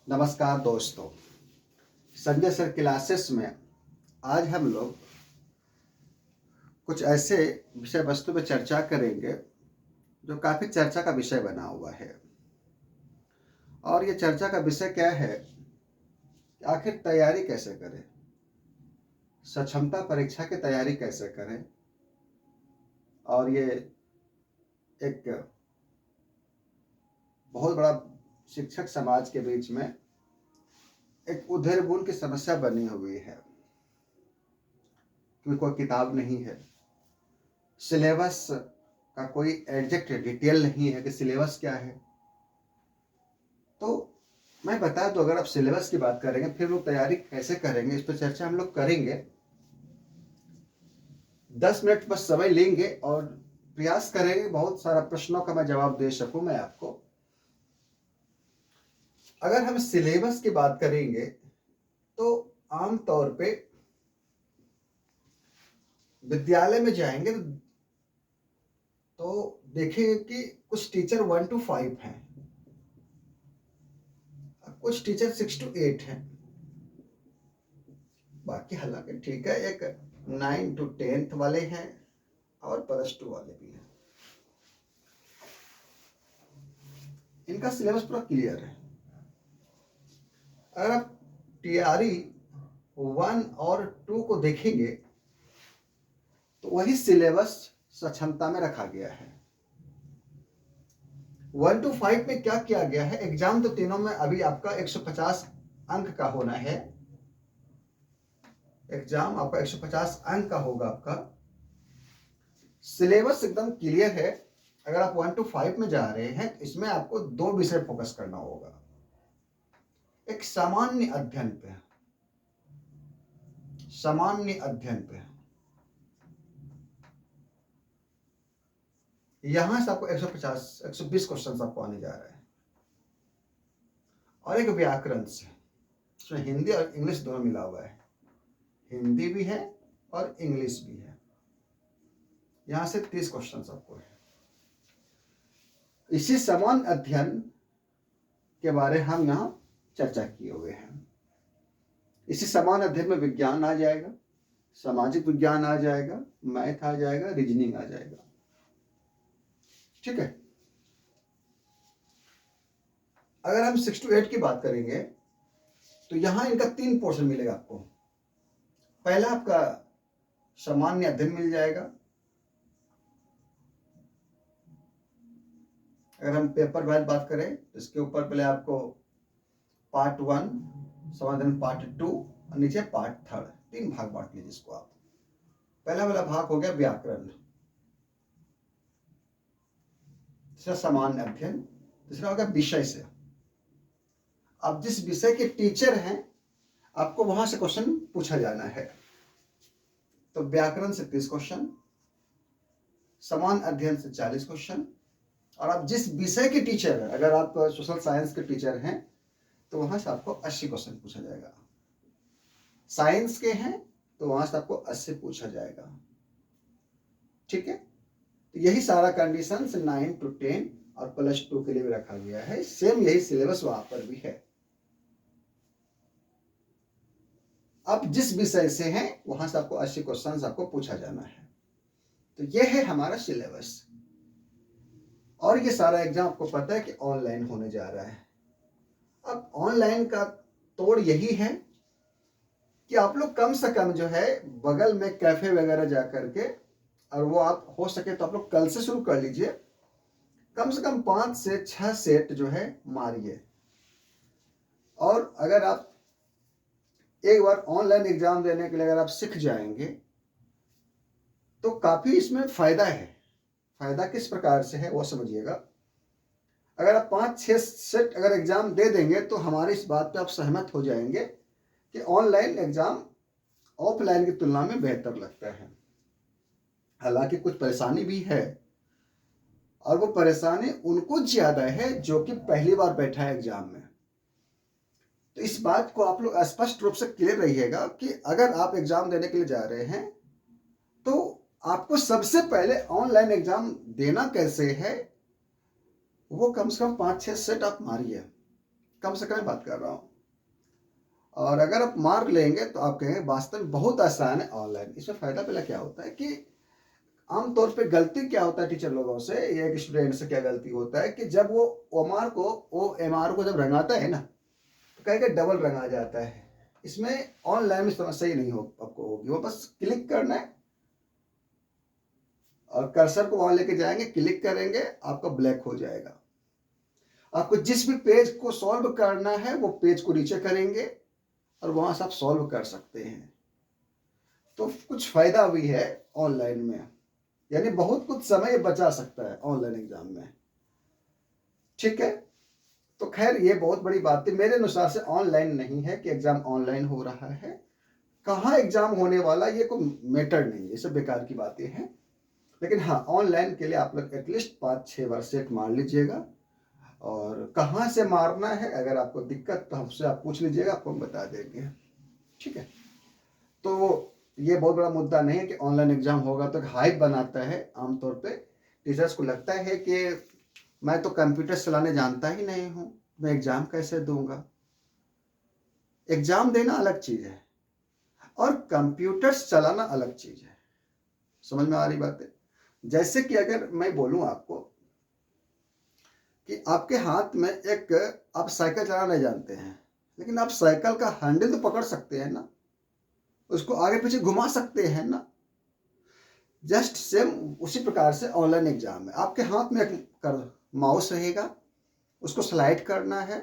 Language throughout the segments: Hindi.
नमस्कार दोस्तों, संजय सर क्लासेस में आज हम लोग कुछ ऐसे विषय वस्तु पे चर्चा करेंगे जो काफ़ी चर्चा का विषय बना हुआ है। और ये चर्चा का विषय क्या है कि आखिर तैयारी कैसे करें, सक्षमता परीक्षा की तैयारी कैसे करें। और ये एक बहुत बड़ा शिक्षक समाज के बीच में एक उधेड़-बुन की समस्या बनी हुई है, क्योंकि कोई किताब नहीं है, सिलेबस का कोई एग्जैक्ट डिटेल नहीं है कि सिलेबस क्या है। तो मैं बता दूं, अगर आप सिलेबस की बात करेंगे फिर वो तैयारी कैसे करेंगे, इस पर चर्चा हम लोग करेंगे। 10 मिनट बस समय लेंगे और प्रयास करेंगे बहुत सारा प्रश्नों का मैं जवाब दे सकूं मैं आपको। अगर हम सिलेबस की बात करेंगे तो आम तौर पे विद्यालय में जाएंगे तो देखेंगे कि कुछ टीचर 1 to 5 हैं, कुछ टीचर 6 to 8 हैं, बाकी हालांकि ठीक है, एक 9 to 10th वाले हैं और +2 वाले भी हैं। इनका सिलेबस पूरा क्लियर है। अगर आप टीआरई 1 और 2 को देखेंगे तो वही सिलेबस सक्षमता में रखा गया है। 1 to 5 में क्या किया गया है, एग्जाम तो तीनों में अभी आपका 150 अंक का होना है। एग्जाम आपका 150 अंक का होगा। आपका सिलेबस एकदम क्लियर है। अगर आप 1 to 5 में जा रहे हैं तो इसमें आपको 2 विषय फोकस करना होगा। एक सामान्य अध्ययन पे, सामान्य अध्ययन पे यहां से आपको 150 120 क्वेश्चन आपको आने जा रहा है। और एक व्याकरण से, इसमें हिंदी और इंग्लिश दोनों मिला हुआ है, हिंदी भी है और इंग्लिश भी है। यहां से 30 क्वेश्चन आपको है। इसी समान अध्ययन के बारे हम यहां चर्चा किए हुए हैं। इसी समान अध्ययन में विज्ञान आ जाएगा, सामाजिक विज्ञान आ जाएगा, मैथ आ जाएगा, रीजनिंग आ जाएगा। ठीक है। अगर हम 6 to 8 की बात करेंगे तो यहां इनका 3 पोर्शन मिलेगा आपको। पहला आपका सामान्य अध्ययन मिल जाएगा। अगर हम पेपर वाइज बात करें तो इसके ऊपर पहले आपको पार्ट 1 समाधान, पार्ट 2 और नीचे पार्ट 3, 3 भाग बांट लीजिए इसको आप। पहला वाला भाग हो गया व्याकरण, दूसरा सामान्य अध्ययन, तीसरा होगा विषय से। आप जिस विषय के टीचर हैं आपको वहां से क्वेश्चन पूछा जाना है। तो व्याकरण से 30 क्वेश्चन, समान अध्ययन से 40 क्वेश्चन, और आप जिस विषय के टीचर हैं, अगर आप सोशल साइंस के टीचर हैं तो वहां से आपको 80 क्वेश्चन पूछा जाएगा। साइंस के हैं तो वहां से आपको 80 पूछा जाएगा। ठीक है। तो यही सारा कंडीशन 9 to 10 और +2 के लिए भी रखा गया है। सेम यही सिलेबस वहां पर भी है। अब जिस विषय से हैं वहां से आपको 80 क्वेश्चन आपको पूछा जाना है। तो ये है हमारा सिलेबस। और ये सारा एग्जाम आपको पता है कि ऑनलाइन होने जा रहा है। अब ऑनलाइन का तोड़ यही है कि आप लोग कम से कम जो है बगल में कैफे वगैरह जा करके, और वो आप हो सके तो आप लोग कल से शुरू कर लीजिए, कम से कम 5 से 6 सेट जो है मारिए। और अगर आप एक बार ऑनलाइन एग्जाम देने के लिए अगर आप सीख जाएंगे तो काफी इसमें फायदा है। फायदा किस प्रकार से है वो समझिएगा। अगर आप 5-6 सेट अगर एग्जाम दे देंगे तो हमारी इस बात पे आप सहमत हो जाएंगे कि ऑनलाइन एग्जाम ऑफलाइन की तुलना में बेहतर लगता है। हालांकि कुछ परेशानी भी है, और वो परेशानी उनको ज्यादा है जो कि पहली बार बैठा है एग्जाम में। तो इस बात को आप लोग स्पष्ट रूप से क्लियर रहिएगा कि अगर आप एग्जाम देने के लिए जा रहे हैं तो आपको सबसे पहले ऑनलाइन एग्जाम देना कैसे है वो कम से कम 5-6 सेट आप मारिए। कम से कम बात कर रहा हूँ। और अगर आप मार लेंगे तो आप कहेंगे वास्तव में बहुत आसान है ऑनलाइन। इसमें फ़ायदा पहले क्या होता है कि आमतौर पे गलती क्या होता है टीचर लोगों से या एक स्टूडेंट से क्या गलती होता है कि जब वो एम आर को जब रंगाता है ना, तो कहेंगे डबल रंगा जाता है। इसमें ऑनलाइन में समस्या ही नहीं हो आपको होगी, वो बस क्लिक करना है और कर्सर को वहां लेके जाएंगे, क्लिक करेंगे, आपका ब्लैक हो जाएगा। आपको जिस भी पेज को सॉल्व करना है वो पेज को नीचे करेंगे और वहां से आप सॉल्व कर सकते हैं। तो कुछ फायदा भी है ऑनलाइन में, यानी बहुत कुछ समय बचा सकता है ऑनलाइन एग्जाम में। ठीक है, तो खैर ये बहुत बड़ी बात है। मेरे अनुसार से ऑनलाइन नहीं है कि एग्जाम ऑनलाइन हो रहा है, कहाँ एग्जाम होने वाला ये कोई मैटर नहीं है, ये सब बेकार की बातें हैं। लेकिन हाँ, ऑनलाइन के लिए आप लोग एटलीस्ट 5-6 बार सेट मार लीजिएगा। और कहाँ से मारना है अगर आपको दिक्कत तो हमसे आप पूछ लीजिएगा, आपको हम बता देंगे। ठीक है, तो ये बहुत बड़ा मुद्दा नहीं है कि ऑनलाइन एग्जाम होगा तो हाइप बनाता है। आमतौर पे टीचर्स को लगता है कि मैं तो कंप्यूटर चलाने जानता ही नहीं हूँ, मैं एग्जाम कैसे दूंगा। एग्जाम देना अलग चीज है और कंप्यूटर चलाना अलग चीज है। समझ में आ रही बात है? जैसे कि अगर मैं बोलूं आपको कि आपके हाथ में एक, आप साइकिल चलाना नहीं जानते हैं, लेकिन आप साइकिल का हैंडल तो पकड़ सकते हैं ना, उसको आगे पीछे घुमा सकते हैं ना। जस्ट सेम उसी प्रकार से ऑनलाइन एग्जाम में आपके हाथ में एक माउस रहेगा, उसको स्लाइड करना है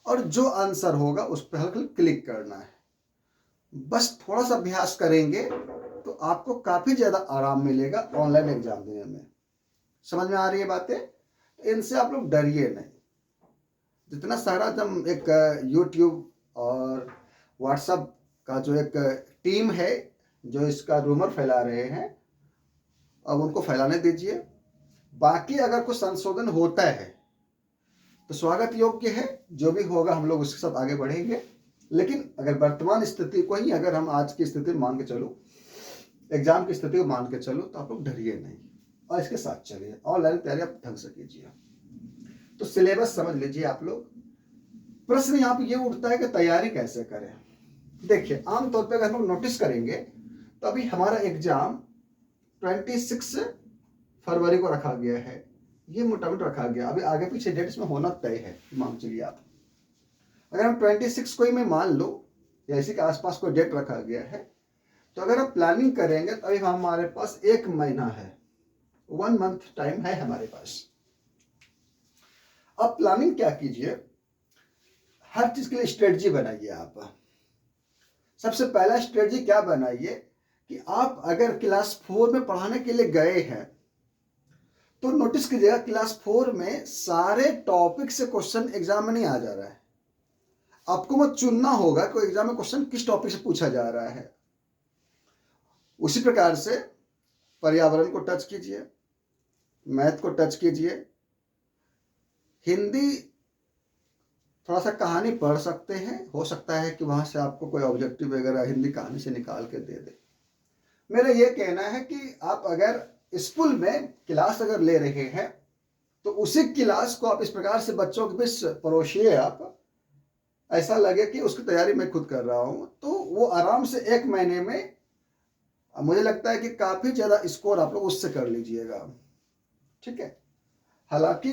और जो आंसर होगा उस पर हल्का क्लिक करना है। बस थोड़ा सा अभ्यास करेंगे तो आपको काफी ज्यादा आराम मिलेगा ऑनलाइन एग्जाम देने में। समझ में आ रही है बातें? तो इनसे आप लोग डरिए नहीं। जितना सारा जब एक यूट्यूब और व्हाट्सएप का जो एक टीम है जो इसका रूमर फैला रहे हैं, अब उनको फैलाने दीजिए। बाकी अगर कुछ संशोधन होता है तो स्वागत योग्य है, जो भी होगा हम लोग उसके साथ आगे बढ़ेंगे। लेकिन अगर वर्तमान स्थिति को ही, अगर हम आज की स्थिति मान के चलो, एग्जाम की स्थिति को मान के चलो, तो आप लोग डरिए नहीं और इसके साथ चलिए। ऑनलाइन तैयारी आप ढंग से कीजिए। तो सिलेबस समझ लीजिए आप लोग। प्रश्न यहाँ पे ये उठता है कि तैयारी कैसे करें। देखिए, आमतौर पर अगर हम नोटिस करेंगे तो अभी हमारा एग्जाम 26 फरवरी को रखा गया है, ये मोटामोटी रखा गया। अभी आगे पीछे डेट इसमें होना तय है, मान चलिए आप। अगर हम 26 को ही मैं मान लो या इसी के आसपास कोई डेट रखा गया है, तो अगर हम प्लानिंग करेंगे तो अभी हमारे पास 1 महीना है, 1 मंथ टाइम है हमारे पास। अब प्लानिंग क्या कीजिए, हर चीज के लिए स्ट्रेटजी बनाइए आप। सबसे पहला स्ट्रेटजी क्या बनाइए कि आप अगर क्लास 4 में पढ़ाने के लिए गए हैं तो नोटिस कीजिएगा क्लास 4 में सारे टॉपिक से क्वेश्चन एग्जाम में नहीं आ जा रहा है। आपको वो चुनना होगा कि एग्जाम में क्वेश्चन किस टॉपिक से पूछा जा रहा है। उसी प्रकार से पर्यावरण को टच कीजिए, मैथ को टच कीजिए, हिंदी थोड़ा सा कहानी पढ़ सकते हैं, हो सकता है कि वहां से आपको कोई ऑब्जेक्टिव वगैरह हिंदी कहानी से निकाल के दे दे। मेरा ये कहना है कि आप अगर स्कूल में क्लास अगर ले रहे हैं तो उसी क्लास को आप इस प्रकार से बच्चों के बीच परोसिए, आप ऐसा लगे कि उसकी तैयारी मैं खुद कर रहा हूं, तो वो आराम से 1 महीने में मुझे लगता है कि काफी ज्यादा स्कोर आप लोग उससे कर लीजिएगा। ठीक है, हालांकि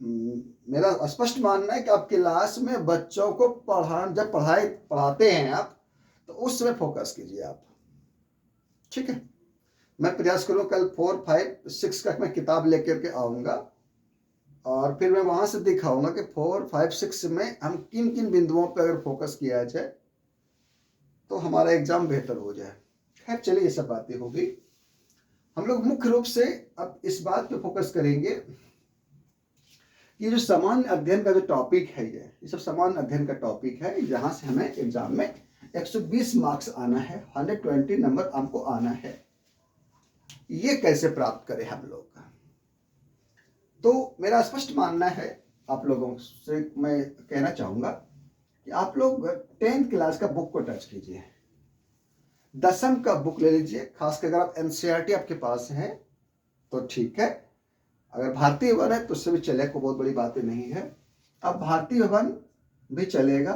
मेरा स्पष्ट मानना है कि आप क्लास में बच्चों को जब पढ़ाते हैं आप, तो उस समय फोकस कीजिए आप। ठीक है, मैं प्रयास करूँ कल 4, 5, 6 का मैं किताब लेकर के आऊँगा और फिर मैं वहाँ से दिखाऊंगा कि 4, 5, 6 में हम किन किन बिंदुओं पर अगर फोकस किया जाए तो हमारा एग्जाम बेहतर हो जाए। खैर चलिए, ये सब बातें होगी। हम लोग मुख्य रूप से अब इस बात पे फोकस करेंगे कि जो सामान्य अध्ययन का जो टॉपिक है, ये सब सामान्य अध्ययन का टॉपिक है, जहाँ से हमें एग्जाम में 120 मार्क्स आना है, 120 नंबर हमको आना है। ये कैसे प्राप्त करें हम लोग? तो मेरा स्पष्ट मानना है, आप लोगों से मैं कहना चाहूंगा कि आप लोग 10th क्लास का बुक को टच कीजिए, 10वीं का बुक ले लीजिए। खासकर अगर आप एनसीईआरटी आपके पास है तो ठीक है, अगर भारतीय वन है तो उससे भी चले, को बहुत बड़ी बातें नहीं है। अब भारतीय भवन भी चलेगा,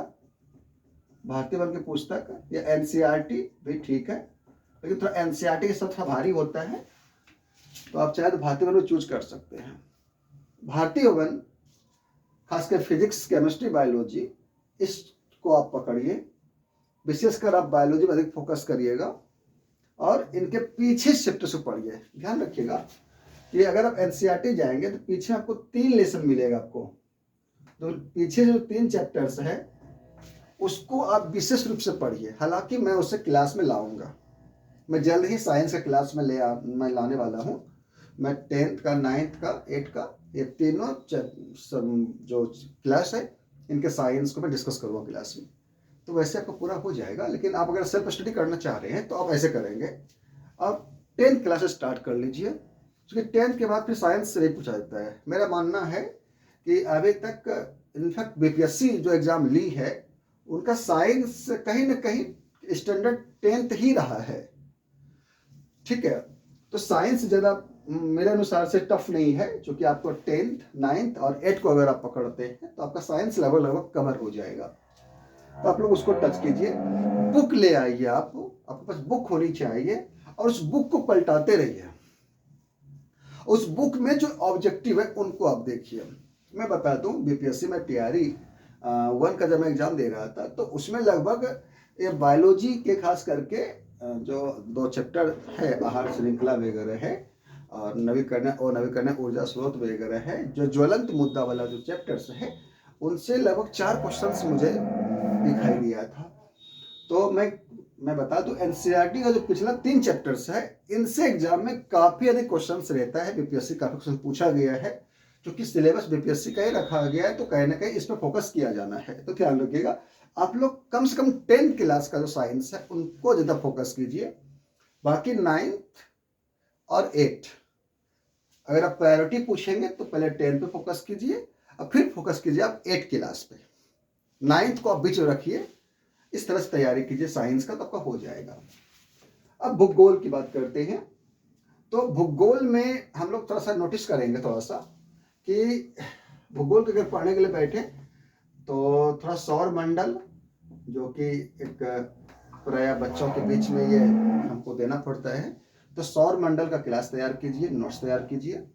भारतीय भवन की पुस्तक या एनसीईआरटी भी ठीक है, लेकिन थोड़ा एनसीईआरटी के साथ थोड़ा भारी होता है, तो आप चाहे तो भारतीय भवन चूज कर सकते हैं। भारतीय भवन खासकर फिजिक्स, केमिस्ट्री, बायोलॉजी, इसको आप पकड़िए, विशेषकर आप बायोलॉजी में अधिक फोकस करिएगा और इनके पीछे चैप्टर से पढ़िए। ध्यान रखिएगा कि अगर आप एनसीईआरटी जाएंगे तो पीछे आपको 3 लेसन मिलेगा आपको, तो पीछे जो 3 चैप्टर्स है उसको आप विशेष रूप से पढ़िए। हालांकि मैं उसे क्लास में लाऊंगा, मैं जल्द ही साइंस का क्लास में मैं लाने वाला हूँ। मैं 10th का, 9th का, 8th का, ये तीनों जो क्लास है इनके साइंस को मैं डिस्कस करूँगा क्लास में, तो वैसे आपको पूरा हो जाएगा। लेकिन आप अगर सेल्फ स्टडी करना चाह रहे हैं तो आप ऐसे करेंगे, आप 10th क्लास स्टार्ट कर लीजिए, क्योंकि 10th के बाद फिर साइंस से नहीं पूछा जाता है। मेरा मानना है कि अभी तक इनफैक्ट बीपीएससी जो एग्ज़ाम ली है उनका साइंस कहीं ना कहीं स्टैंडर्ड 10th ही रहा है, ठीक है। तो साइंस ज़्यादा मेरे अनुसार से टफ नहीं है, क्योंकि आपको 10th, 9th और 8th को अगर आप पकड़ते हैं तो आपका साइंस लेवल लगभग कवर हो जाएगा। तो आप लोग उसको टच कीजिए, बुक ले आइए, आपके पास बुक होनी चाहिए और उस बुक को पलटाते रहिए। उस बुक में जो ऑब्जेक्टिव है उनको आप देखिए। मैं बता दूं, बीपीएससी में टीआरई 1 का जब मैं एग्जाम दे रहा था तो उसमें लगभग ये बायोलॉजी के खास करके जो 2 चैप्टर है, आहार श्रृंखला वगैरह है और नवीकरणीय ऊर्जा स्रोत वगैरह है, जो ज्वलंत मुद्दा वाला जो चैप्टर्स है उनसे लगभग 4 क्वेश्चंस मुझे दिखाई दिया था। तो मैं बता दूं, एनसीईआरटी का जो पिछला 3 चैप्टर्स है इनसे एग्जाम में काफी अधिक क्वेश्चंस रहता है, बीपीएससी काफी क्वेश्चन पूछा गया है, क्योंकि सिलेबस बीपीएससी का ही रखा गया है, तो कहीं ना कहीं इस पर फोकस किया जाना है। तो ध्यान रखिएगा, आप लोग कम से कम 10th क्लास का जो साइंस है उनको ज्यादा फोकस कीजिए। बाकी 9th और 8th अगर आप प्रायोरिटी पूछेंगे तो पहले 10th पे फोकस कीजिए और फिर फोकस कीजिए आप 8th क्लास पे। 9th को आप बीच में रखिए, इस तरह से तैयारी कीजिए साइंस का, तो आपका हो जाएगा। अब भूगोल की बात करते हैं। तो भूगोल में हम लोग थोड़ा सा नोटिस करेंगे थोड़ा सा कि भूगोल को अगर पढ़ने के लिए बैठे तो थोड़ा सौर मंडल, जो कि एक प्राय बच्चों के बीच में ये हमको देना पड़ता है, तो सौर मंडल का क्लास तैयार कीजिए, नोट्स तैयार कीजिए,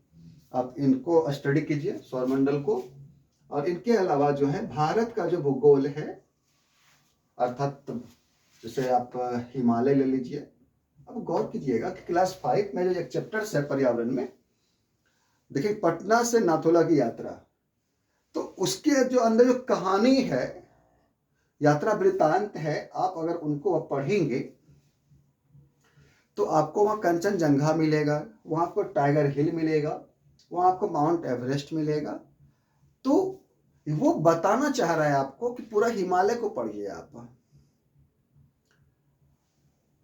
आप इनको स्टडी कीजिए सौर मंडल को। और इनके अलावा जो है भारत का जो भूगोल है, अर्थात जैसे आप हिमालय ले लीजिए। अब गौर कीजिएगा कि क्लास 5 में जो एक चैप्टर्स है पर्यावरण में, देखिए पटना से नाथुला की यात्रा, तो उसके जो अंदर जो कहानी है, यात्रा वृत्तांत है, आप अगर उनको आप पढ़ेंगे तो आपको वहाँ कंचनजंगा मिलेगा, वहाँ आपको टाइगर हिल मिलेगा, वहाँ आपको माउंट एवरेस्ट मिलेगा। तो वो बताना चाह रहा है आपको कि पूरा हिमालय को पढ़िए आप।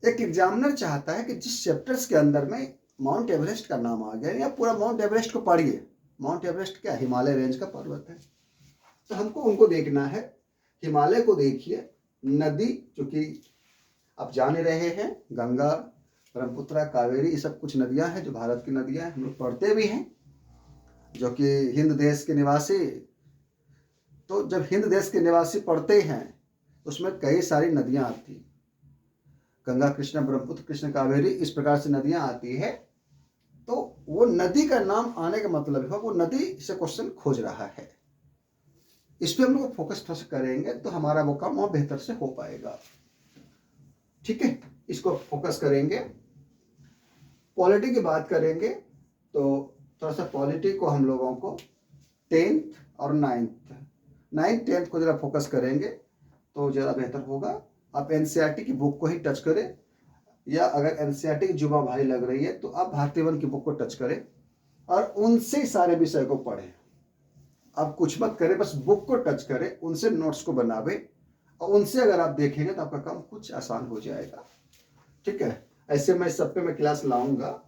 एक एग्जामिनर चाहता है कि जिस चैप्टर्स के अंदर में माउंट एवरेस्ट का नाम आ गया, या पूरा माउंट एवरेस्ट को पढ़िए। माउंट एवरेस्ट क्या, हिमालय रेंज का पर्वत है, तो हमको उनको देखना है। हिमालय को देखिए, नदी चूंकि आप जान रहे हैं, गंगा, ब्रह्मपुत्र, कावेरी, ये सब कुछ नदियां हैं जो भारत की नदियां हैं, हम लोग पढ़ते भी हैं, जो कि हिंद देश के निवासी। तो जब हिंद देश के निवासी पढ़ते हैं उसमें कई सारी नदियां आती, गंगा, कृष्णा, ब्रह्मपुत्र, कृष्ण, कावेरी, इस प्रकार से नदियां आती है। तो वो नदी का नाम आने का मतलब है वो नदी से क्वेश्चन खोज रहा है। इस पर हम लोग फोकस थोड़ा सा करेंगे तो हमारा वो काम और बेहतर से हो पाएगा, ठीक है। इसको फोकस करेंगे। पॉलिटी की बात करेंगे तो थोड़ा सा पॉलिटी को हम लोगों को 10th और 9th 10th को जरा फोकस करेंगे तो ज़्यादा बेहतर होगा। आप एनसीईआरटी की बुक को ही टच करें, या अगर एनसीईआरटी की जुबान भारी लग रही है तो आप भारतीय वन की बुक को टच करें और उनसे सारे विषय को पढ़ें। आप कुछ मत करें, बस बुक को टच करें, उनसे नोट्स को बनावे और उनसे अगर आप देखेंगे तो आपका काम कुछ आसान हो जाएगा, ठीक है। ऐसे मैं सब पे मैं क्लास लाऊंगा।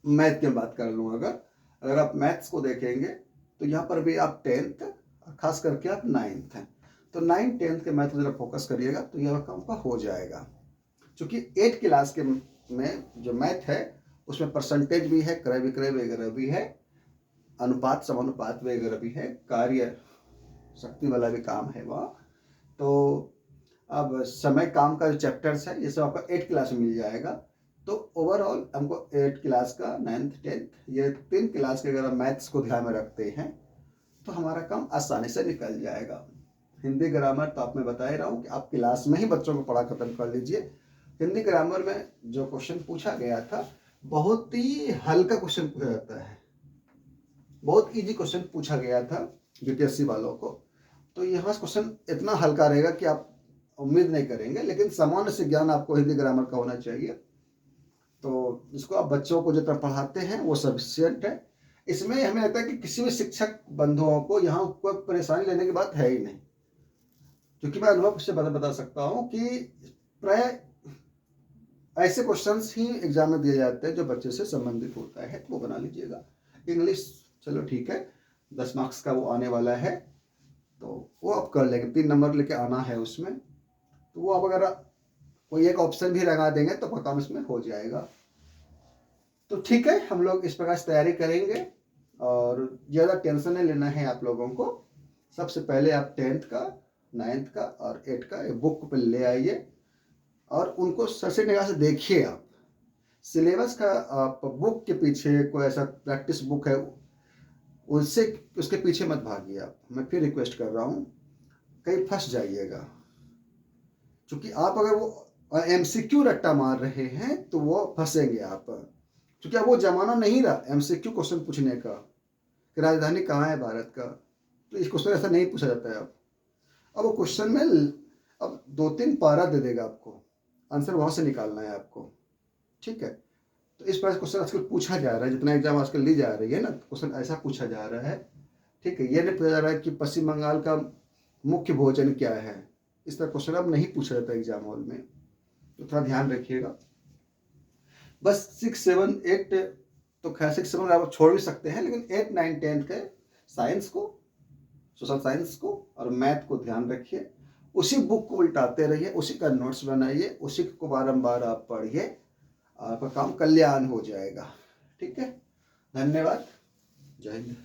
मैथ की बात कर लूँ, अगर आप मैथ्स को देखेंगे तो यहाँ पर भी आप 10th, खास करके आप 9th हैं, तो 9th 10th के मैथ जरा फोकस करिएगा तो यह काम का हो जाएगा। क्योंकि 8th क्लास के में जो मैथ है उसमें परसेंटेज भी है, क्रय विक्रय वगैरह भी है, अनुपात समानुपात वगैरह भी है, कार्य शक्ति वाला भी काम है वहाँ। तो अब समय काम का जो चैप्टर्स है ये सब आपका 8 क्लास में मिल जाएगा। तो ओवरऑल हमको 8 क्लास का 9th 10th ये 3 क्लास के अगर हम मैथ्स को ध्यान में रखते हैं तो हमारा काम आसानी से निकल जाएगा। हिंदी ग्रामर तो आप मैं बता ही रहा हूँ कि आप क्लास में ही बच्चों को पढ़ा खत्म कर लीजिए। हिंदी ग्रामर में जो क्वेश्चन पूछा गया था बहुत ही हल्का क्वेश्चन पूछा जाता है, बहुत इजी क्वेश्चन पूछा गया था बीपीएससी वालों को। तो यहाँ क्वेश्चन इतना हल्का रहेगा कि आप उम्मीद नहीं करेंगे, लेकिन सामान्य से ज्ञान आपको हिंदी ग्रामर का होना चाहिए। तो इसको आप बच्चों को जितना पढ़ाते हैं वो सफिशियंट है। इसमें हमें लगता है कि किसी भी शिक्षक बंधुओं को यहाँ कोई परेशानी लेने की बात है ही नहीं, क्योंकि मैं अनुभव से बता सकता हूँ कि प्राय ऐसे क्वेश्चंस ही एग्जाम में दिए जाते हैं जो बच्चे से संबंधित होता है, तो वो बना लीजिएगा। इंग्लिश चलो ठीक है, 10 मार्क्स का वो आने वाला है, तो वो आप कर लेंगे, 3 नंबर लेके आना है उसमें। तो वो आप अगर कोई एक ऑप्शन भी लगा देंगे तो आपका काम इसमें हो जाएगा। तो ठीक है, हम लोग इस प्रकार से तैयारी करेंगे और ज़्यादा टेंशन नहीं लेना है आप लोगों को। सबसे पहले आप 10th का 9th का और 8th का एक बुक पे ले आइए और उनको सरसे निगाह से देखिए। आप सिलेबस का आप बुक के पीछे कोई ऐसा प्रैक्टिस बुक है उससे उसके पीछे मत भागिए आप, मैं फिर रिक्वेस्ट कर रहा हूँ, कहीं फंस जाइएगा। क्योंकि आप अगर वो एमसीक्यू रट्टा मार रहे हैं तो वो फंसेंगे आप, क्योंकि अब वो जमाना नहीं रहा एमसीक्यू क्वेश्चन पूछने का कि राजधानी कहाँ है भारत का। तो इस क्वेश्चन ऐसा नहीं पूछा जाता है। अब वो क्वेश्चन में अब 2-3 पारा दे देगा आपको, आंसर वहाँ से निकालना है आपको, ठीक है। तो इस प्रकार क्वेश्चन आजकल पूछा जा रहा है, जितना एग्जाम आजकल ली जा रही है ना, क्वेश्चन ऐसा पूछा जा रहा है, ठीक है। ये नहीं पूछा जा रहा है कि पश्चिम बंगाल का मुख्य भोजन क्या है, इस तरह क्वेश्चन अब नहीं पूछा जाता एग्जाम हॉल में, तो थोड़ा ध्यान रखिएगा। बस 6, 7, 8 तो खैर 6, 7 आप छोड़ भी सकते हैं, लेकिन 8, 9, 10 के साइंस को, सोशल साइंस को और मैथ को ध्यान रखिए। उसी बुक को उल्टाते रहिए, उसी का नोट्स बनाइए, उसी को बारंबार आप पढ़िए, आपका काम कल्याण हो जाएगा, ठीक है। धन्यवाद, जय हिंद।